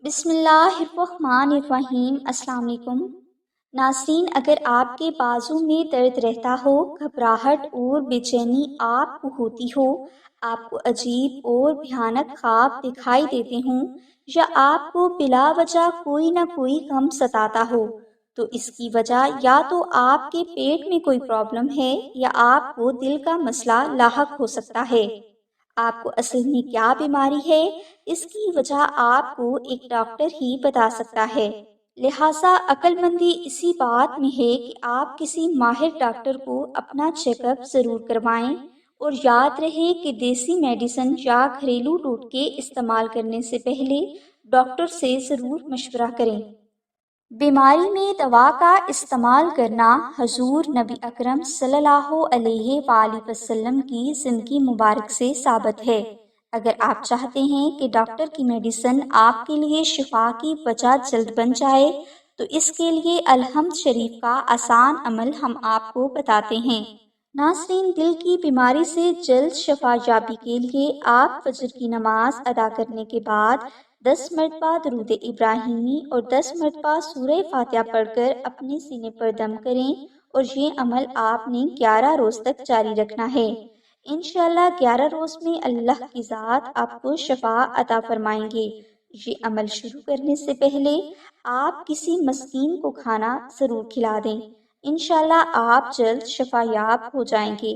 بسم اللہ الرحمن الرحیم۔ السلام علیکم ناظرین، اگر آپ کے بازو میں درد رہتا ہو، گھبراہٹ اور بے چینی آپ کو ہوتی ہو، آپ کو عجیب اور بھیانک خواب دکھائی دیتے ہوں، یا آپ کو بلا وجہ کوئی نہ کوئی غم ستاتا ہو، تو اس کی وجہ یا تو آپ کے پیٹ میں کوئی پرابلم ہے یا آپ کو دل کا مسئلہ لاحق ہو سکتا ہے۔ آپ کو اصل میں کیا بیماری ہے، اس کی وجہ آپ کو ایک ڈاکٹر ہی بتا سکتا ہے۔ لہٰذا عقل مندی اسی بات میں ہے کہ آپ کسی ماہر ڈاکٹر کو اپنا چیک اپ ضرور کروائیں، اور یاد رہے کہ دیسی میڈیسن یا گھریلو ٹوٹکے استعمال کرنے سے پہلے ڈاکٹر سے ضرور مشورہ کریں۔ بیماری میں دوا کا استعمال کرنا حضور نبی اکرم صلی اللہ علیہ وآلہ وسلم کی زندگی مبارک سے ثابت ہے۔ اگر آپ چاہتے ہیں کہ ڈاکٹر کی میڈیسن آپ کے لیے شفا کی وجہ جلد بن جائے، تو اس کے لیے الحمد شریف کا آسان عمل ہم آپ کو بتاتے ہیں۔ ناظرین، دل کی بیماری سے جلد شفا یابی کے لیے آپ فجر کی نماز ادا کرنے کے بعد 10 مرتبہ درود ابراہیمی اور 10 مرتبہ سورہ فاتحہ پڑھ کر اپنے سینے پر دم کریں، اور یہ عمل آپ نے 11 روز تک جاری رکھنا ہے۔ انشاءاللہ 11 روز میں اللہ کی ذات آپ کو شفا عطا فرمائیں گے۔ یہ عمل شروع کرنے سے پہلے آپ کسی مسکین کو کھانا ضرور کھلا دیں۔ انشاءاللہ آپ جلد شفا یاب ہو جائیں گے۔